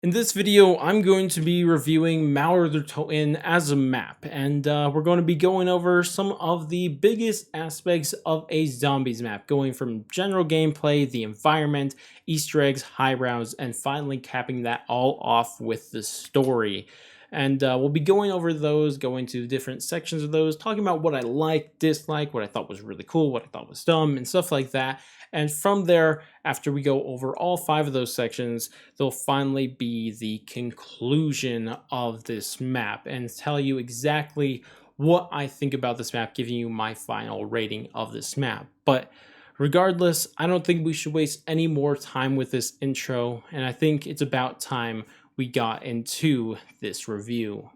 In this video, I'm going to be reviewing Toten as a map, and we're going to be going over some of the biggest aspects of a zombies map, going from general gameplay, the environment, Easter eggs, highbrows, and finally capping that all off with the story. And we'll be going over those, going to different sections of those, talking about what I like, dislike, what I thought was really cool, what I thought was dumb, and stuff like that. And from there, after we go over all 5 of those sections, there'll finally be the conclusion of this map and tell you exactly what I think about this map, giving you my final rating of this map. But regardless, I don't think we should waste any more time with this intro, and I think it's about time we got into this review.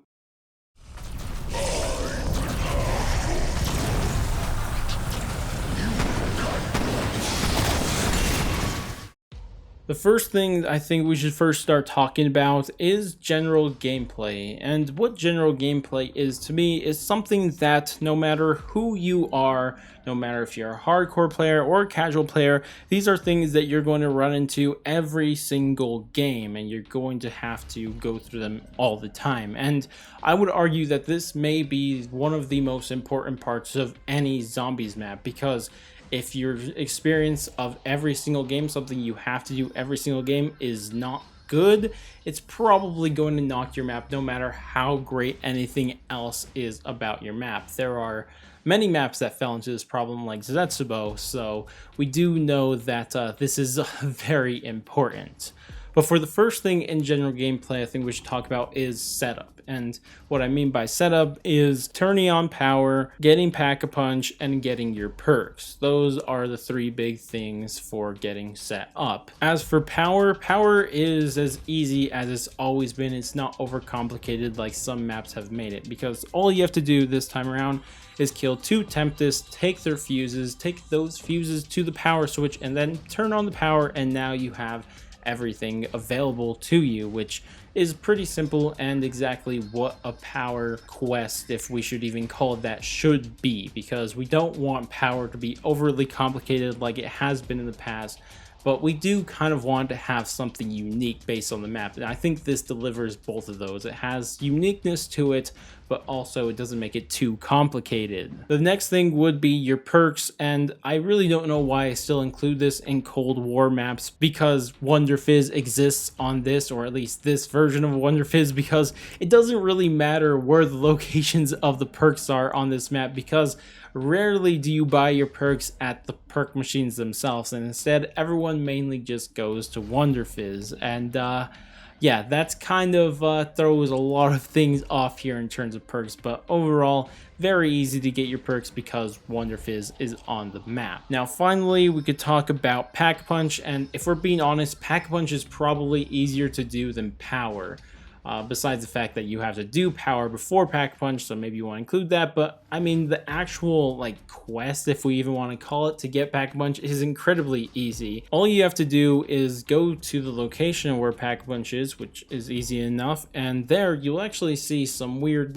The first thing I think we should first start talking about is general gameplay. And what general gameplay is to me is something that no matter who you are, no matter if you're a hardcore player or a casual player, these are things that you're going to run into every single game and you're going to have to go through them all the time. And I would argue that this may be one of the most important parts of any zombies map, because if your experience of every single game, something you have to do every single game, is not good, it's probably going to knock your map no matter how great anything else is about your map. There are many maps that fell into this problem, like Zetsubo, so we do know that this is very important. But for the first thing in general gameplay, I think we should talk about is setup. And what I mean by setup is turning on power, getting Pack-a-Punch, and getting your perks. Those are the 3 big things for getting set up. As for power, power is as easy as it's always been. It's not overcomplicated like some maps have made it, because all you have to do this time around is kill 2 Tempests, take their fuses, take those fuses to the power switch, and then turn on the power, and now you have everything available to you, which is pretty simple and exactly what a power quest, if we should even call it that, should be, because we don't want power to be overly complicated like it has been in the past, but we do kind of want to have something unique based on the map, and I think this delivers both of those. It has uniqueness to it, but also it doesn't make it too complicated. The next thing would be your perks, and I really don't know why I still include this in Cold War maps, because Wonder Fizz exists on this, or at least this version of Wonder Fizz, because it doesn't really matter where the locations of the perks are on this map, because rarely do you buy your perks at the perk machines themselves, and instead everyone mainly just goes to Wonder Fizz. And yeah, that's kind of throws a lot of things off here in terms of perks, but overall very easy to get your perks because Wonder Fizz is on the map. Now finally, we could talk about Pack-a-Punch, and if we're being honest, Pack-a-Punch is probably easier to do than power. Besides the fact that you have to do power before Pack-a-Punch, so maybe you want to include that, but I mean the actual quest, if we even want to call it, to get Pack-a-Punch is incredibly easy. All you have to do is go to the location where Pack-a-Punch is, which is easy enough, and there you'll actually see some weird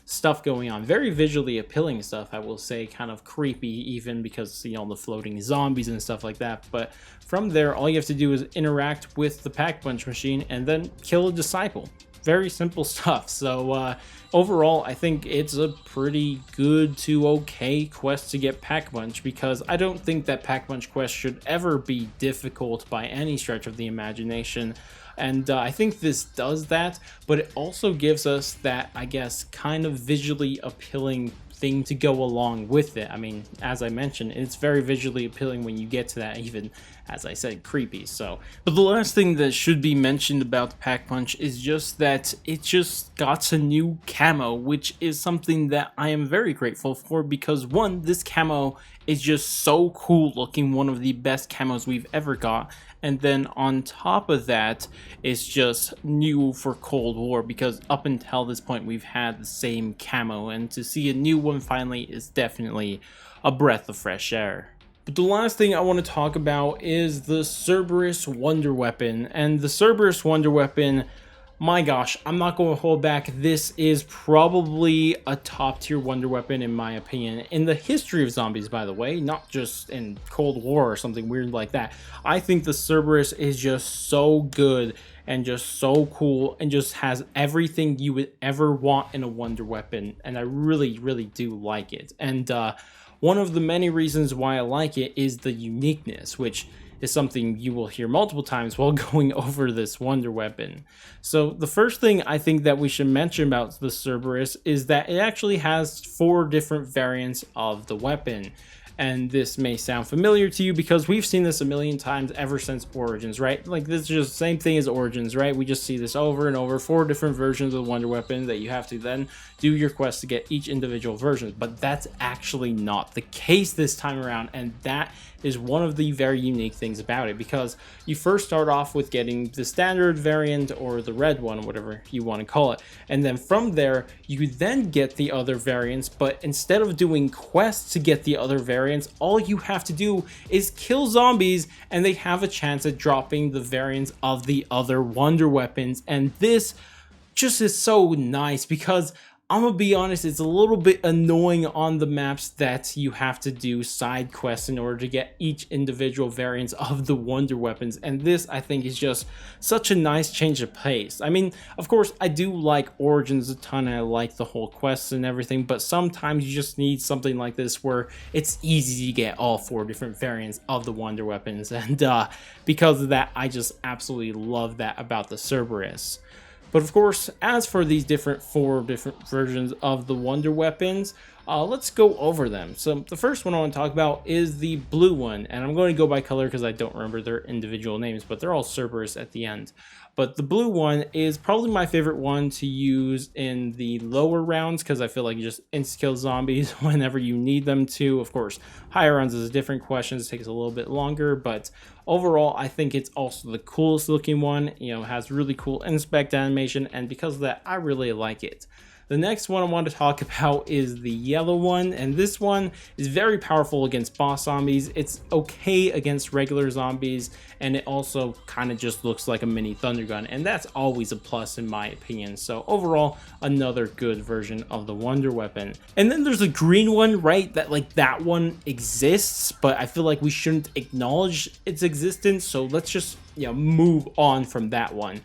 stuff going on, very visually appealing stuff, I will say, kind of creepy even, because you know, the floating zombies and stuff like that. But from there, all you have to do is interact with the Pack-a-Punch machine and then kill a disciple. Very simple stuff. So overall, I think it's a pretty good to okay quest to get Pack-a-Punch, because I don't think that Pack-a-Punch quest should ever be difficult by any stretch of the imagination. And I think this does that, but it also gives us that, I guess, kind of visually appealing thing to go along with it. I mean, as I mentioned, it's very visually appealing when you get to that, even, as I said, creepy. So, but the last thing that should be mentioned about the Pack-a-Punch is just that it just got a new camo, which is something that I am very grateful for, because one, this camo is just so cool looking, one of the best camos we've ever got. And then on top of that, it's just new for Cold War, because up until this point we've had the same camo, and to see a new one finally is definitely a breath of fresh air. But the last thing I want to talk about is the Cerberus Wonder Weapon. And the Cerberus Wonder Weapon, My gosh, I'm not going to hold back. This is probably a top tier wonder weapon in my opinion. In the history of zombies, by the way, not just in Cold War or something weird like that. I think the Cerberus is just so good and just so cool and just has everything you would ever want in a wonder weapon. And I really, really do like it. And one of the many reasons why I like it is the uniqueness, which is something you will hear multiple times while going over this wonder weapon. So the first thing I think that we should mention about the Cerberus is that it actually has 4 different variants of the weapon. And this may sound familiar to you because we've seen this a million times ever since Origins, right? Like, this is just the same thing as Origins, right? We just see this over and over, 4 different versions of the wonder weapon that you have to then do your quest to get each individual version. But that's actually not the case this time around, and that is one of the very unique things about it, because you first start off with getting the standard variant, or the red one, whatever you want to call it, and then from there you then get the other variants. But instead of doing quests to get the other variants, all you have to do is kill zombies and they have a chance at dropping the variants of the other wonder weapons. And this just is so nice because I'm gonna be honest, it's a little bit annoying on the maps that you have to do side quests in order to get each individual variants of the wonder weapons, and this I think is just such a nice change of pace. I mean, of course I do like Origins a ton and I like the whole quests and everything, but sometimes you just need something like this where it's easy to get all 4 different variants of the wonder weapons, and because of that I just absolutely love that about the Cerberus. But of course, as for these 4 different versions of the wonder weapons, let's go over them. So the first one I want to talk about is the blue one, and I'm going to go by color because I don't remember their individual names, but they're all Cerberus at the end. But the blue one is probably my favorite one to use in the lower rounds because I feel like you just insta-kill zombies whenever you need them to. Of course, higher rounds is a different question, it takes a little bit longer, but overall I think it's also the coolest looking one. You know, it has really cool inspect animation, and because of that I really like it. The next one I want to talk about is the yellow one, and this one is very powerful against boss zombies. It's okay against regular zombies, and it also kind of just looks like a mini thunder gun, and that's always a plus in my opinion. So overall, another good version of the wonder weapon. And then there's a green one, right? That one exists, but I feel like we shouldn't acknowledge its existence, so let's just, you know, move on from that one.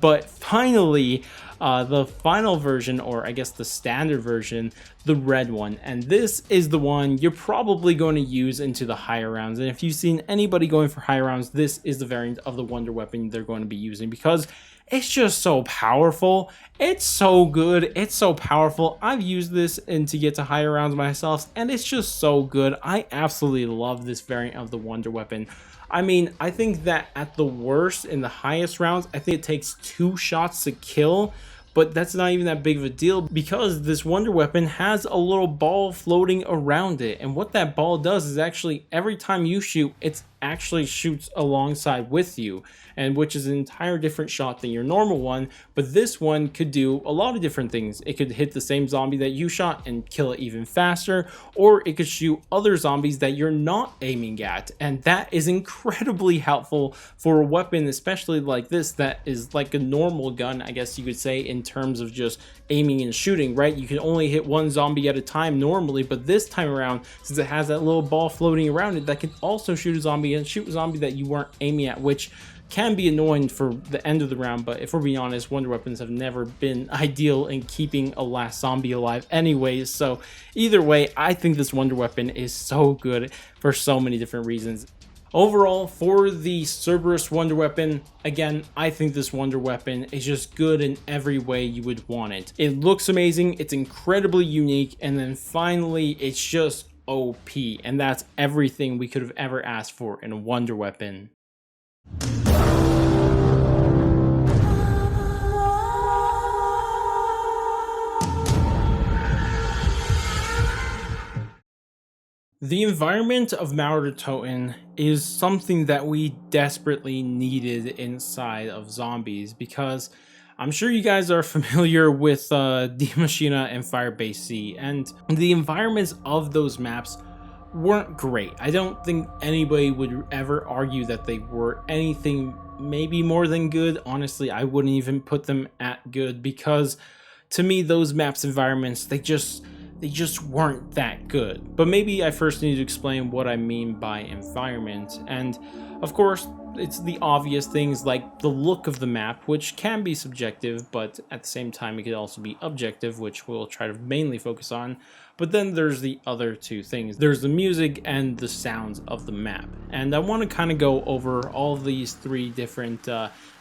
But finally, the final version, or I guess the standard version, the red one, and this is the one you're probably going to use into the higher rounds. And if you've seen anybody going for higher rounds, this is the variant of the wonder weapon they're going to be using because it's just so powerful. It's so good. It's so powerful. I've used this to get to higher rounds myself, and it's just so good. I absolutely love this variant of the wonder weapon. I mean, I think that at the worst, in the highest rounds, I think it takes 2 shots to kill, but that's not even that big of a deal because this wonder weapon has a little ball floating around it, and what that ball does is actually every time you shoot, it actually shoots alongside with you, and which is an entire different shot than your normal one. But this one could do a lot of different things. It could hit the same zombie that you shot and kill it even faster, or it could shoot other zombies that you're not aiming at, and that is incredibly helpful for a weapon, especially like this, that is like a normal gun, I guess you could say, in terms of just aiming and shooting, right? You can only hit 1 zombie at a time normally, but this time around, since it has that little ball floating around it, that can also shoot a zombie and shoot a zombie that you weren't aiming at, which can be annoying for the end of the round. But if we're being honest, wonder weapons have never been ideal in keeping a last zombie alive anyways. So either way, I think this wonder weapon is so good for so many different reasons. Overall, for the Cerberus wonder weapon, again, I think this wonder weapon is just good in every way you would want it. It looks amazing, it's incredibly unique, and then finally, it's just OP, and that's everything we could have ever asked for in a wonder weapon. The environment of Mauer Toten is something that we desperately needed inside of zombies, because I'm sure you guys are familiar with Die Maschine and Firebase Sea, and the environments of those maps weren't great. I don't think anybody would ever argue that they were anything maybe more than good. Honestly, I wouldn't even put them at good, because to me those maps environments, they just weren't that good. But maybe I first need to explain what I mean by environment. And of course, it's the obvious things like the look of the map, which can be subjective, but at the same time it could also be objective, which we'll try to mainly focus on. But then there's the other two things. There's the music and the sounds of the map. And I want to kind of go over all of these three different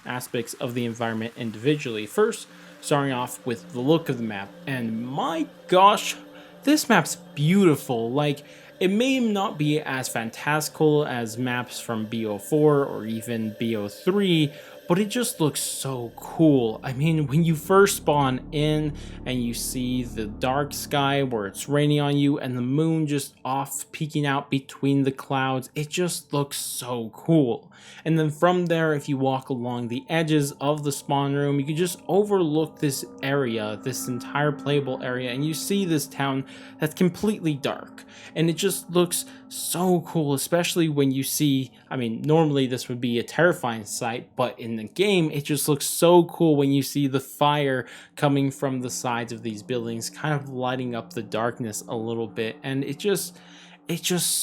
aspects of the environment individually. First, starting off with the look of the map. And my gosh, this map's beautiful. Like, it may not be as fantastical as maps from BO4 or even BO3, but it just looks so cool. I mean, when you first spawn in and you see the dark sky where it's raining on you and the moon just off peeking out between the clouds, it just looks so cool. And then from there, if you walk along the edges of the spawn room, you can just overlook this area, this entire playable area, and you see this town that's completely dark. And it just looks so cool, especially when you see, I mean, normally this would be a terrifying sight, but in the game, it just looks so cool when you see the fire coming from the sides of these buildings, kind of lighting up the darkness a little bit. And it's just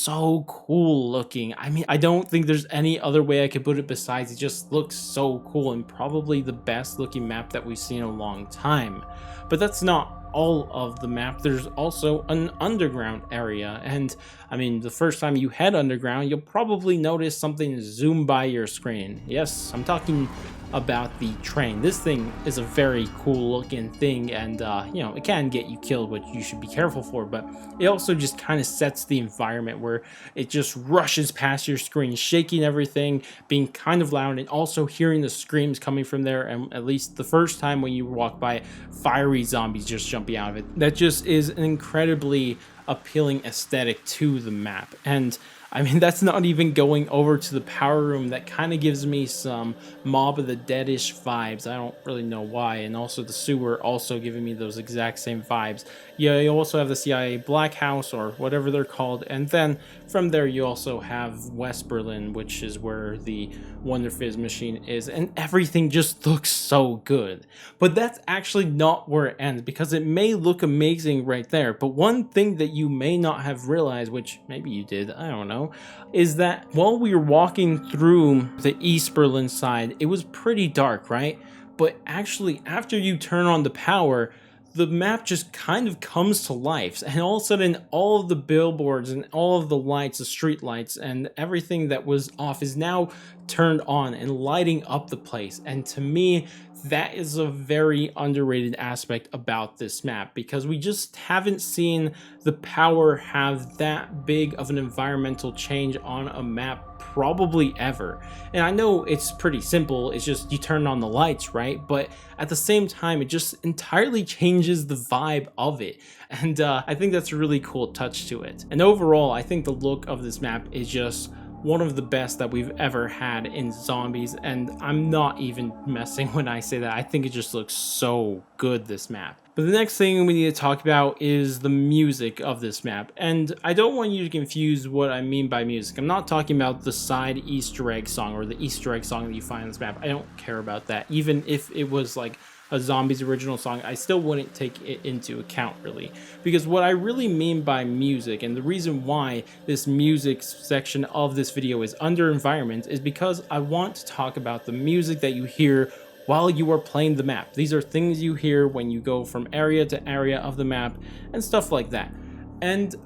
so cool looking. I mean, I don't think there's any other way I could put it besides it just looks so cool, and probably the best looking map that we've seen in a long time. But that's not all of the map. There's also an underground area, and I mean, the first time you head underground, you'll probably notice something zoom by your screen. Yes, I'm talking about the train. This thing is a very cool looking thing, and you know, it can get you killed, which you should be careful for, but it also just kind of sets the environment where it just rushes past your screen, shaking everything, being kind of loud, and also hearing the screams coming from there. And at least the first time when you walk by, fiery zombies just jumping out of it. That just is an incredibly appealing aesthetic to the map. And I mean, that's not even going over to the power room that kind of gives me some Mob of the Dead-ish vibes. I don't really know why. And also the sewer also giving me those exact same vibes. Yeah, you also have the CIA Black House, or whatever they're called. And then from there, you also have West Berlin, which is where the Wonder Fizz machine is. And everything just looks so good. But that's actually not where it ends, because it may look amazing right there. But one thing that you may not have realized, which maybe you did, I don't know, is that while we were walking through the East Berlin side, it was pretty dark, right? But actually, after you turn on the power, the map just kind of comes to life, and all of a sudden all of the billboards and all of the lights, the street lights and everything that was off is now turned on and lighting up the place. And to me, that is a very underrated aspect about this map, because we just haven't seen the power have that big of an environmental change on a map probably ever. And I know it's pretty simple, it's just you turn on the lights, right? But at the same time, it just entirely changes the vibe of it. And I think that's a really cool touch to it. And overall, I think the look of this map is just one of the best that we've ever had in zombies, and I'm not even messing when I say that. I think it just looks so good, this map. But the next thing we need to talk about is the music of this map. And I don't want you to confuse what I mean by music. I'm not talking about the side Easter egg song or the Easter egg song that you find on this map. I don't care about that. Even if it was like a Zombies original song, I still wouldn't take it into account, really. Because what I really mean by music, and the reason why this music section of this video is under environment, is because I want to talk about the music that you hear while you are playing the map. These are things you hear when you go from area to area of the map and stuff like that. And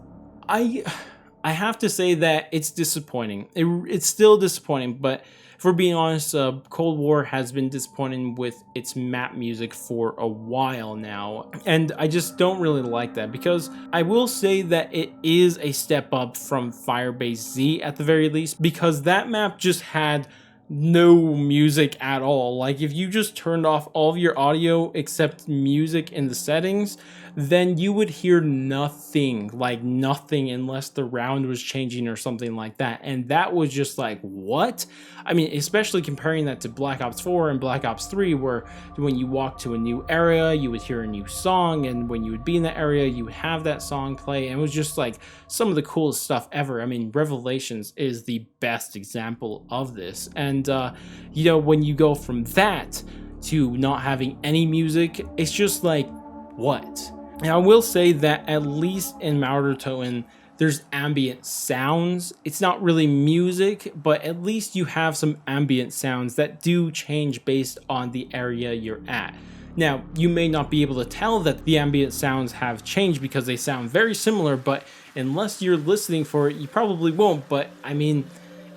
I have to say that it's disappointing. It's still disappointing, but if we're being honest, Cold War has been disappointing with its map music for a while now, and I just don't really like that, because I will say that it is a step up from Firebase Z at the very least, because that map just had no music at all. Like, if you just turned off all of your audio except music in the settings, then you would hear nothing, like nothing, unless the round was changing or something like that. And that was just like, what? I mean, especially comparing that to Black Ops 4 and Black Ops 3, where when you walk to a new area, you would hear a new song, and when you would be in that area, you would have that song play, and it was just like some of the coolest stuff ever. I mean, Revelations is the best example of this. And you know, when you go from that to not having any music, it's just like, what? And I will say that at least in Mauer Toten, there's ambient sounds. It's not really music, but at least you have some ambient sounds that do change based on the area you're at. Now, you may not be able to tell that the ambient sounds have changed because they sound very similar, but unless you're listening for it, you probably won't. But I mean,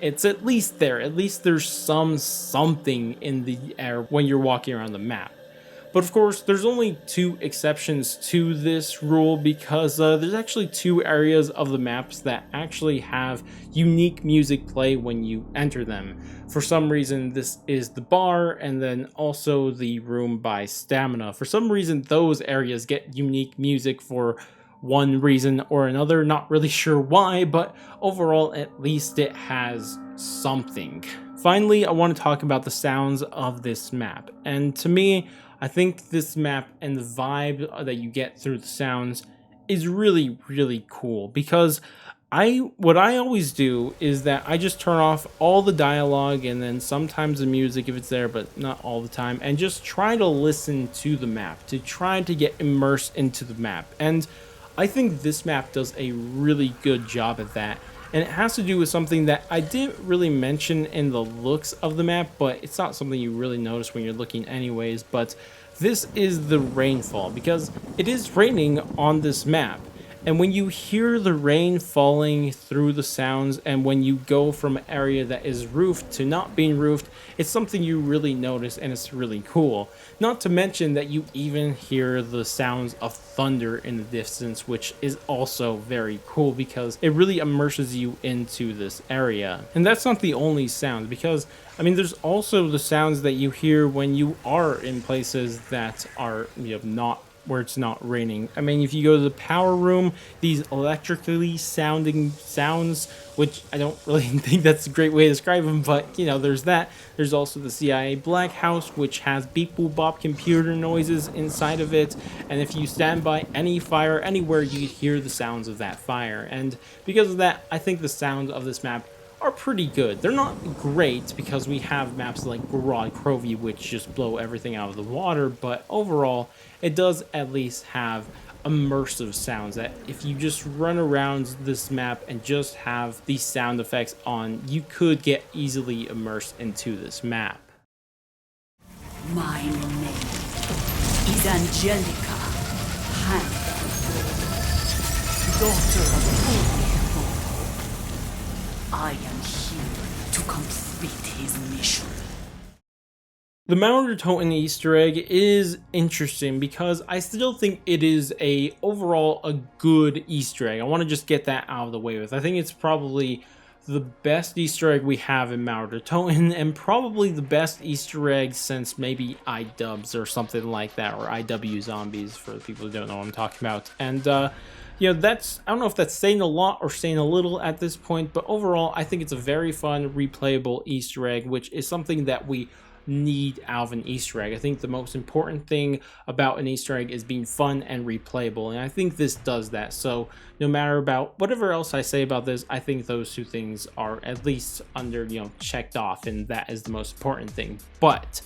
it's at least there. At least there's something in the air when you're walking around the map. But of course, there's only 2 exceptions to this rule, because there's actually 2 areas of the maps that actually have unique music play when you enter them. For some reason, this is the bar and then also the room by stamina. For some reason, those areas get unique music for one reason or another. Not really sure why, but overall, at least it has something. Finally, I want to talk about the sounds of this map. And to me, I think this map and the vibe that you get through the sounds is really, really cool, because what I always do is that I just turn off all the dialogue and then sometimes the music if it's there, but not all the time, and just try to listen to the map, to try to get immersed into the map. And I think this map does a really good job at that. And it has to do with something that I didn't really mention in the looks of the map, but it's not something you really notice when you're looking anyways. But this is the rainfall, because it is raining on this map. And when you hear the rain falling through the sounds, and when you go from an area that is roofed to not being roofed, it's something you really notice, and it's really cool. Not to mention that you even hear the sounds of thunder in the distance, which is also very cool because it really immerses you into this area. And that's not the only sound, because I mean, there's also the sounds that you hear when you are in places that are, you know, not where it's not raining. I mean, if you go to the power room, these electrically sounding sounds, which I don't really think that's a great way to describe them, but you know, there's that. There's also the CIA Black House, which has beep boop bop computer noises inside of it, and if you stand by any fire anywhere, you can hear the sounds of that fire. And because of that, I think the sounds of this map are pretty good. They're not great because we have maps like Garad Crovey, which just blow everything out of the water, but overall, it does at least have immersive sounds that if you just run around this map and just have these sound effects on, you could get easily immersed into this map. My name is Angelica, daughter of Ulrich. I am here to complete his mission. The Mauer Toten Easter egg is interesting because I still think it is overall a good Easter egg. I want to just get that out of the way with. I think it's probably the best Easter egg we have in Mauer Toten, and probably the best Easter egg since maybe iDubbbz or something like that, or IW Zombies for the people who don't know what I'm talking about. And you know, I don't know if that's saying a lot or saying a little at this point, but overall, I think it's a very fun, replayable Easter egg, which is something that we need out of an Easter egg. I think the most important thing about an Easter egg is being fun and replayable, and I think this does that. So no matter about whatever else I say about this, I think those 2 things are at least checked off, and that is the most important thing. But,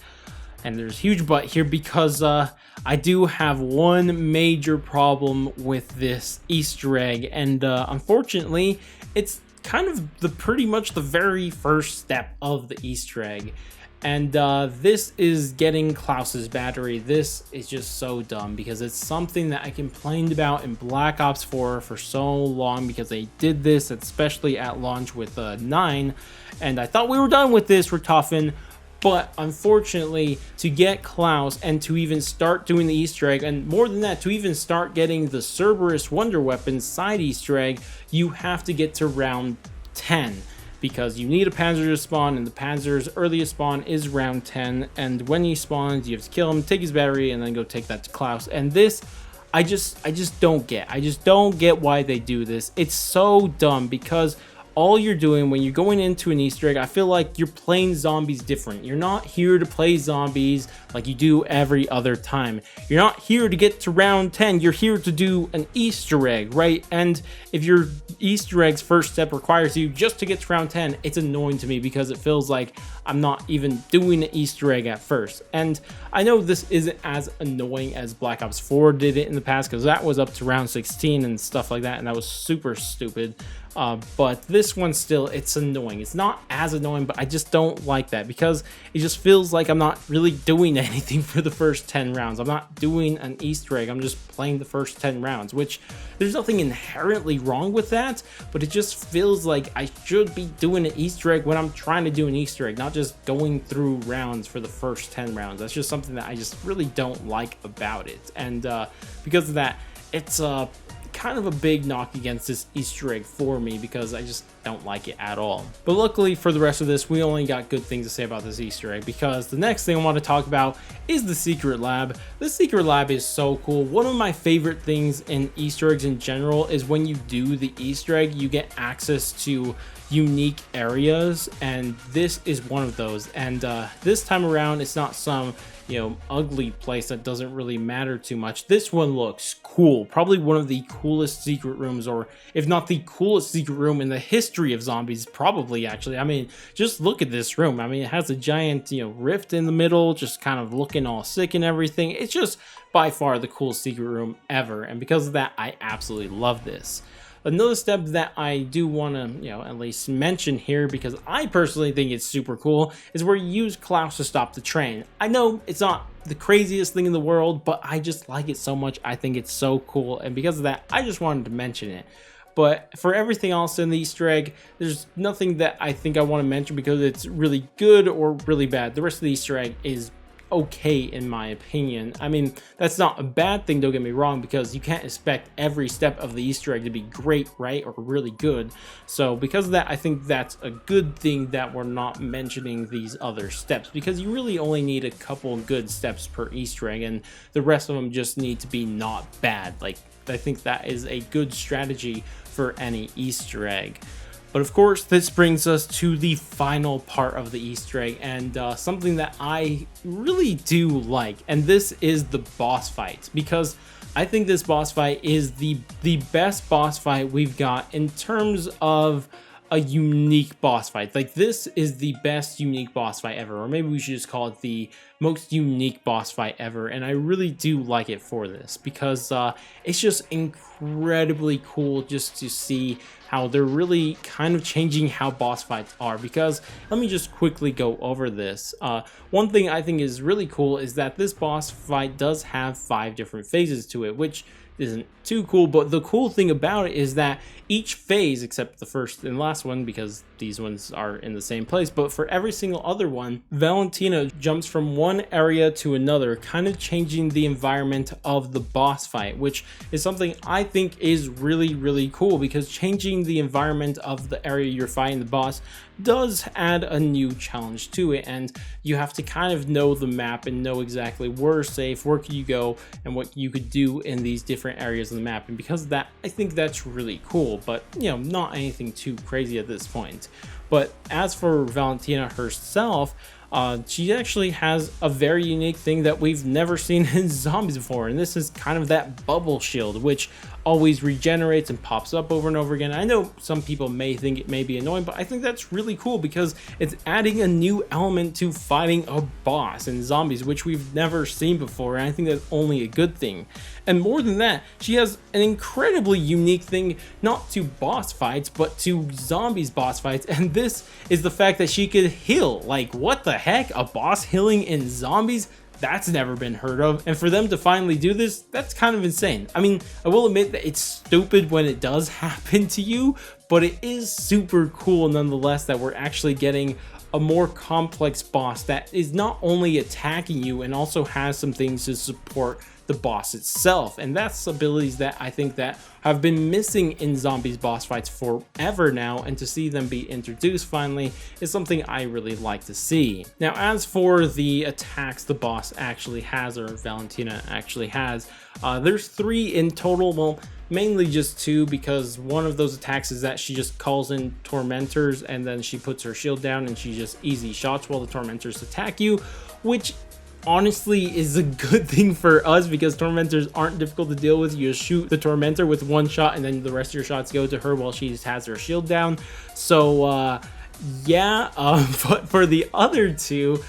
and there's a huge but here, because I do have one major problem with this Easter egg, and unfortunately, it's kind of pretty much the very first step of the Easter egg. And this is getting Klaus's battery. This is just so dumb because it's something that I complained about in Black Ops 4 for so long, because they did this, especially at launch with 9, and I thought we were done with this for Toten. But unfortunately, to get Klaus and to even start doing the Easter egg, and more than that, to even start getting the Cerberus Wonder Weapon side Easter egg, you have to get to round 10. Because you need a Panzer to spawn, and the Panzer's earliest spawn is round 10, and when he spawns, you have to kill him, take his battery, and then go take that to Klaus. And this, I just don't get why they do this. It's so dumb because all you're doing when you're going into an Easter egg, I feel like you're playing zombies different. You're not here to play zombies like you do every other time. You're not here to get to round 10. You're here to do an Easter egg, right? And if your Easter egg's first step requires you just to get to round 10, it's annoying to me because it feels like I'm not even doing an Easter egg at first. And I know this isn't as annoying as Black Ops 4 did it in the past, because that was up to round 16 and stuff like that, and that was super stupid. But this one still, it's annoying. It's not as annoying, but I just don't like that because it just feels like I'm not really doing anything for the first 10 rounds. I'm not doing an Easter egg. I'm just playing the first 10 rounds, which there's nothing inherently wrong with that, but it just feels like I should be doing an Easter egg when I'm trying to do an Easter egg, not just going through rounds for the first 10 rounds. That's just something that I just really don't like about it. And because of that, it's kind of a big knock against this Easter egg for me because I just don't like it at all. But luckily for the rest of this, we only got good things to say about this Easter egg, because the next thing I want to talk about is the secret lab. The secret lab is so cool. One of my favorite things in Easter eggs in general is when you do the Easter egg, you get access to unique areas, and this is one of those. And this time around, it's not some ugly place that doesn't really matter too much. This one looks cool. Probably one of the coolest secret rooms, or if not the coolest secret room in the history of zombies, probably, actually. I mean, just look at this room. I mean, it has a giant rift in the middle, just kind of looking all sick and everything. It's just by far the coolest secret room ever, and because of that, I absolutely love this. Another step that I do want to, at least mention here, because I personally think it's super cool, is where you use Klaus to stop the train. I know it's not the craziest thing in the world, but I just like it so much. I think it's so cool, and because of that, I just wanted to mention it. But for everything else in the Easter egg, there's nothing that I think I want to mention because it's really good or really bad. The rest of the Easter egg is okay in my opinion. I mean, that's not a bad thing, don't get me wrong, because you can't expect every step of the Easter egg to be great, right, or really good. So because of that, I think that's a good thing that we're not mentioning these other steps, because you really only need a couple good steps per Easter egg, and the rest of them just need to be not bad. Like, I think that is a good strategy for any Easter egg. But of course, this brings us to the final part of the Easter egg, and something that I really do like, and this is the boss fight, because I think this boss fight is the best boss fight we've got in terms of a unique boss fight. Like, this is the best unique boss fight ever, or maybe we should just call it the most unique boss fight ever, and I really do like it for this, because it's just incredibly cool just to see how they're really kind of changing how boss fights are. Because let me just quickly go over this. One thing I think is really cool is that this boss fight does have 5 different phases to it, which isn't too cool, but the cool thing about it is that each phase, except the first and last one, because these ones are in the same place, but for every single other one, Valentina jumps from one area to another, kind of changing the environment of the boss fight, which is something I think is really, really cool, because changing the environment of the area you're fighting the boss does add a new challenge to it, and you have to kind of know the map and know exactly where's safe, where can you go, and what you could do in these different areas of the map. And because of that, I think that's really cool, but not anything too crazy at this point. But as for Valentina herself, she actually has a very unique thing that we've never seen in zombies before, and this is kind of that bubble shield, which always regenerates and pops up over and over again. I know some people may think it may be annoying, but I think that's really cool because it's adding a new element to fighting a boss in zombies, which we've never seen before, and I think that's only a good thing. And more than that, she has an incredibly unique thing, not to boss fights, but to zombies boss fights, and this is the fact that she could heal. Like, what the heck? A boss healing in zombies? That's never been heard of, and for them to finally do this, that's kind of insane. I mean, I will admit that it's stupid when it does happen to you, but it is super cool nonetheless that we're actually getting a more complex boss that is not only attacking you and also has some things to support the boss itself. And that's abilities that I think that have been missing in zombies boss fights forever now, and to see them be introduced finally is something I really like to see. Now, as for the attacks the boss actually has, or Valentina actually has, there's 3 in total. Well, mainly just 2, because one of those attacks is that she just calls in tormentors and then she puts her shield down and she just easy shots while the tormentors attack you, which honestly is a good thing for us because tormentors aren't difficult to deal with. You just shoot the tormentor with 1 shot and then the rest of your shots go to her while she just has her shield down. So yeah, but for the other 2,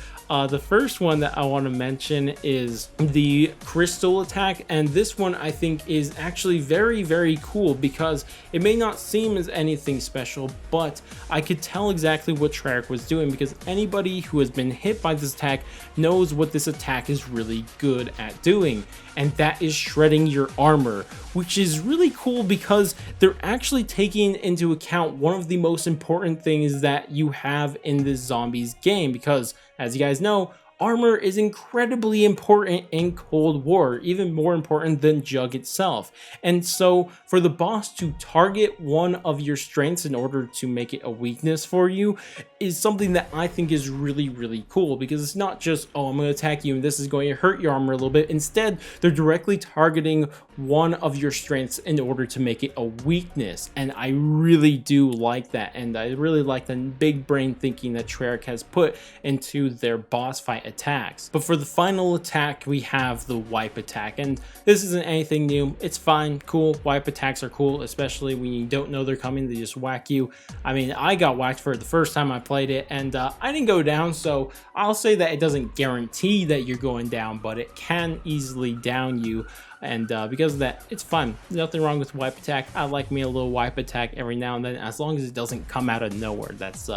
the first one that I want to mention is the crystal attack, and this one I think is actually very, very cool because it may not seem as anything special, but I could tell exactly what Treyarch was doing, because anybody who has been hit by this attack knows what this attack is really good at doing, and that is shredding your armor, which is really cool because they're actually taking into account one of the most important things that you have in this zombies game, because as you guys know, armor is incredibly important in Cold War, even more important than Jug itself. And so for the boss to target one of your strengths in order to make it a weakness for you is something that I think is really, really cool, because it's not just, oh, I'm going to attack you and this is going to hurt your armor a little bit. Instead, they're directly targeting one of your strengths in order to make it a weakness. And I really do like that. And I really like the big brain thinking that Treyarch has put into their boss fight attacks. But for the final attack, we have the wipe attack, and this isn't anything new. It's fine, cool. Wipe attacks are cool, especially when you don't know they're coming. They just whack you. I mean, I got whacked for it the first time I played it, and I didn't go down, so I'll say that it doesn't guarantee that you're going down, but it can easily down you. And because of that, it's fun. Nothing wrong with wipe attack. I like me a little wipe attack every now and then, as long as it doesn't come out of nowhere. That's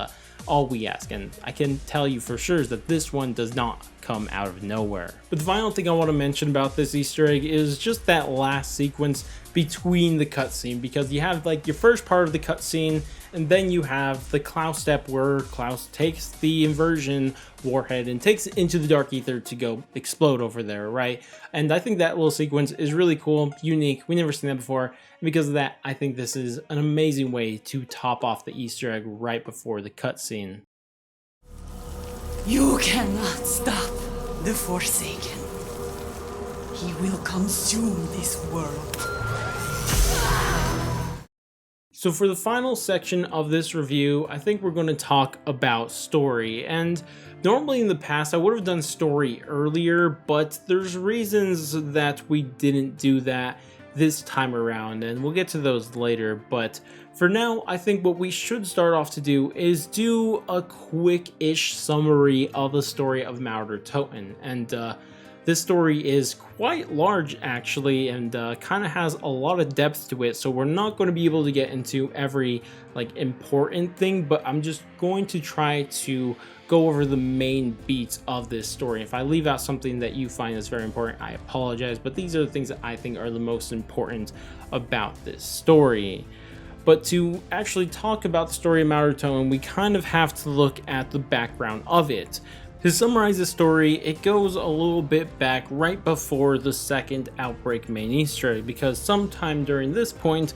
all we ask, and I can tell you for sure that this one does not come out of nowhere. But the final thing I want to mention about this Easter egg is just that last sequence between the cutscene, because you have like your first part of the cutscene, and then you have the Klaus step where Klaus takes the inversion warhead and takes it into the dark ether to go explode over there, right? And I think that little sequence is really cool, unique. We never seen that before. And because of that, I think this is an amazing way to top off the Easter egg right before the cutscene. You cannot stop the Forsaken. He will consume this world. So for the final section of this review, I think we're going to talk about story. And normally in the past, I would have done story earlier, but there's reasons that we didn't do that this time around, and we'll get to those later. But for now, I think what we should start off to do is do a quick-ish summary of the story of Martyr Toten. And this story is quite large actually, and kind of has a lot of depth to it, so we're not going to be able to get into every like important thing, but I'm just going to try to go over the main beats of this story. If I leave out something that you find is very important, I apologize, but these are the things that I think are the most important about this story. But to actually talk about the story of Martyr Toten, we kind of have to look at the background of it. To summarize the story, it goes a little bit back right before the second Outbreak main Easter egg, because sometime during this point,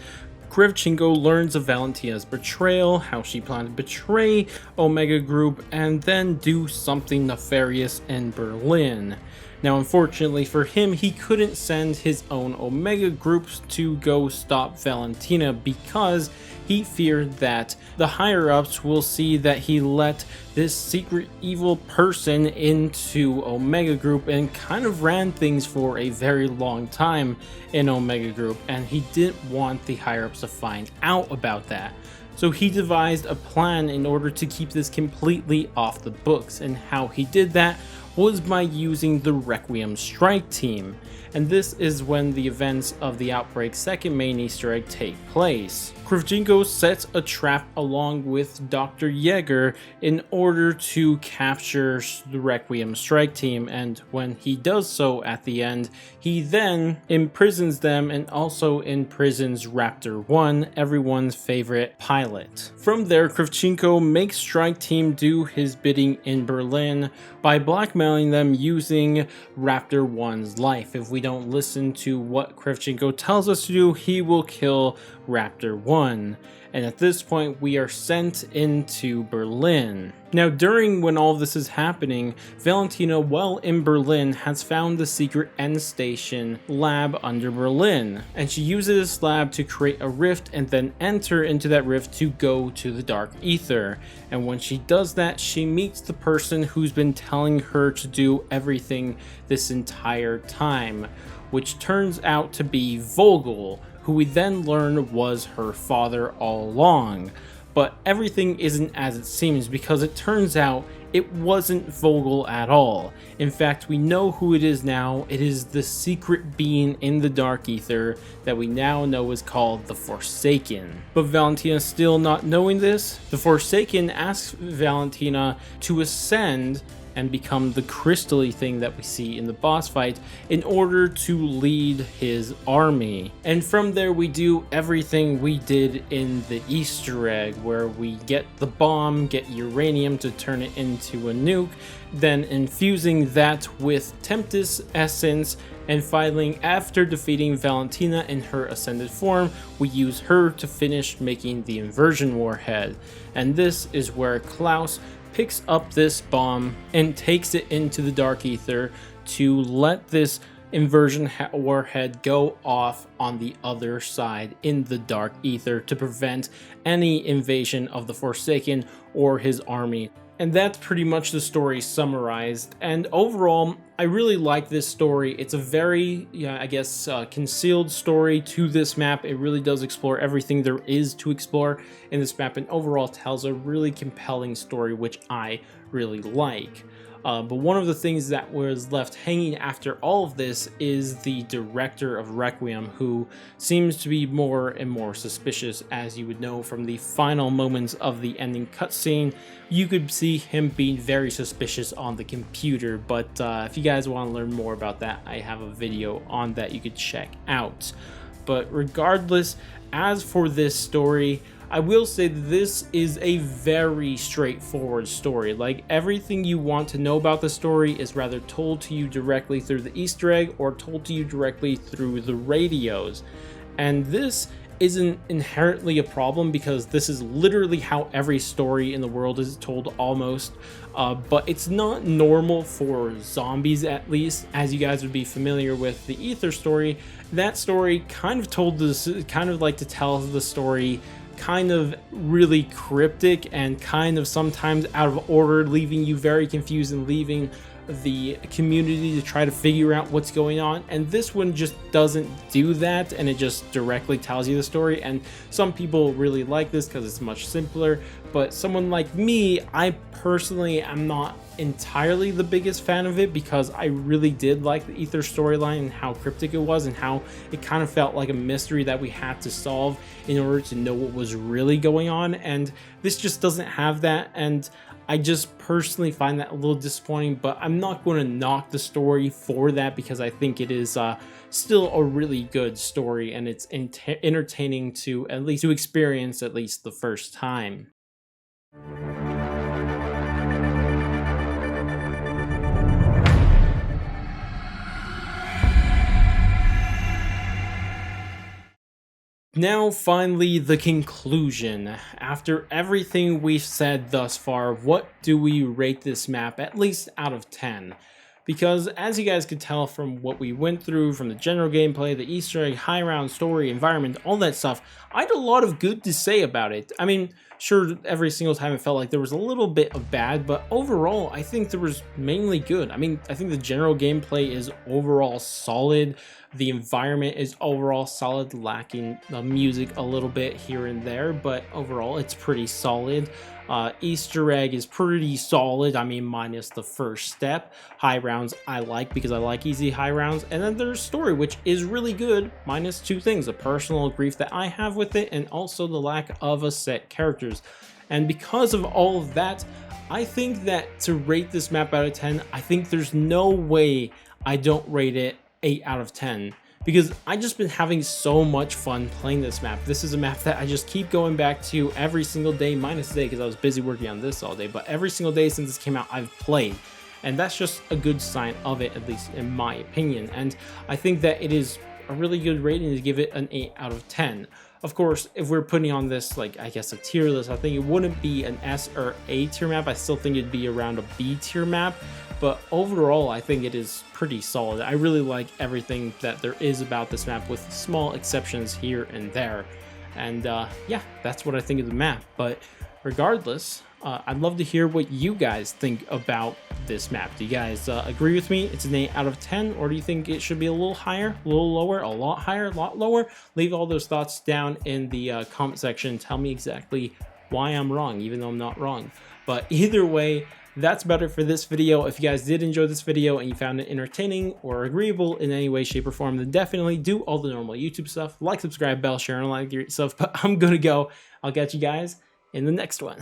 Krivchenko learns of Valentina's betrayal, how she planned to betray Omega Group and then do something nefarious in Berlin. Now, unfortunately for him, he couldn't send his own Omega Groups to go stop Valentina because he feared that the higher-ups will see that he let this secret evil person into Omega Group and kind of ran things for a very long time in Omega Group, and he didn't want the higher-ups to find out about that. So he devised a plan in order to keep this completely off the books, and how he did that was by using the Requiem strike team, and this is when the events of the Outbreak's second main Easter egg take place. Kravchenko sets a trap along with Dr. Yeager in order to capture the Requiem strike team, and when he does so at the end, he then imprisons them and also imprisons Raptor 1, everyone's favorite pilot. From there, Kravchenko makes strike team do his bidding in Berlin by blackmailing them using Raptor 1's life. If we don't listen to what Kravchenko tells us to do, he will kill Raptor 1. And at this point, we are sent into Berlin. Now, during when all of this is happening, Valentina, while in Berlin, has found the secret end station lab under Berlin. And she uses this lab to create a rift and then enter into that rift to go to the Dark Ether. And when she does that, she meets the person who's been telling her to do everything this entire time, which turns out to be Vogel, who we then learn was her father all along. But everything isn't as it seems, because it turns out it wasn't Vogel at all. In fact, we know who it is now. It is the secret being in the Dark Ether that we now know is called the Forsaken. But Valentina, still not knowing this, the Forsaken asks Valentina to ascend and become the crystally thing that we see in the boss fight in order to lead his army. And from there we do everything we did in the Easter egg, where we get the bomb, get uranium to turn it into a nuke, then infusing that with Tempest essence, and finally, after defeating Valentina in her ascended form, we use her to finish making the inversion warhead. And this is where Klaus picks up this bomb and takes it into the Dark Ether to let this inversion warhead go off on the other side in the Dark Ether to prevent any invasion of the Forsaken or his army. And that's pretty much the story summarized. And overall, I really like this story. It's a very, concealed story to this map. It really does explore everything there is to explore in this map, and overall tells a really compelling story, which I really like. But one of the things that was left hanging after all of this is the director of Requiem, who seems to be more and more suspicious, as you would know from the final moments of the ending cutscene. You could see him being very suspicious on the computer, but if you guys want to learn more about that, I have a video on that you could check out. But regardless, as for this story, I will say that this is a very straightforward story. Like, everything you want to know about the story is rather told to you directly through the Easter egg or told to you directly through the radios. And this isn't inherently a problem, because this is literally how every story in the world is told almost. But it's not normal for zombies, at least, as you guys would be familiar with the Ether story. That story kind of told this, kind of like to tell the story kind of really cryptic and kind of sometimes out of order, leaving you very confused and leaving the community to try to figure out what's going on. And this one just doesn't do that, and it just directly tells you the story. And some people really like this because it's much simpler, but someone like me, I personally am not entirely the biggest fan of it, because I really did like the Ether storyline and how cryptic it was, and how it kind of felt like a mystery that we had to solve in order to know what was really going on. And this just doesn't have that, and I just personally find that a little disappointing. But I'm not going to knock the story for that, because I think it is still a really good story, and it's entertaining to at least to experience at least the first time. Now, finally, the conclusion. After everything we've said thus far, what do we rate this map, at least out of 10? Because as you guys could tell from what we went through, from the general gameplay, the Easter egg, high round, story, environment, all that stuff, I had a lot of good to say about it. I mean, sure, every single time it felt like there was a little bit of bad, but overall, I think there was mainly good. I mean, I think the general gameplay is overall solid. The environment is overall solid, lacking the music a little bit here and there, but overall it's pretty solid. Easter egg is pretty solid. I mean, minus the first step. High rounds I like because I like easy high rounds. And then there's story, which is really good, minus two things: the personal grief that I have with it, and also the lack of a set characters. And because of all of that, I think that to rate this map out of 10, I think there's no way I don't rate it 8 out of 10. Because I just been having so much fun playing this map. This is a map that I just keep going back to every single day, minus today because I was busy working on this all day, but every single day since this came out, I've played. And that's just a good sign of it, at least in my opinion. And I think that it is a really good rating to give it an 8 out of 10. Of course, if we're putting on this, like, I guess a tier list, I think it wouldn't be an S or A tier map. I still think it'd be around a B tier map. But overall, I think it is pretty solid. I really like everything that there is about this map, with small exceptions here and there. And yeah, that's what I think of the map. But regardless, I'd love to hear what you guys think about this map. Do you guys agree with me? It's an 8 out of 10, or do you think it should be a little higher, a little lower, a lot higher, a lot lower? Leave all those thoughts down in the comment section. Tell me exactly why I'm wrong, even though I'm not wrong. But either way, that's about it for this video. If you guys did enjoy this video and you found it entertaining or agreeable in any way, shape, or form, then definitely do all the normal YouTube stuff. Like, subscribe, bell, share, and all that great stuff. But I'm gonna go. I'll catch you guys in the next one.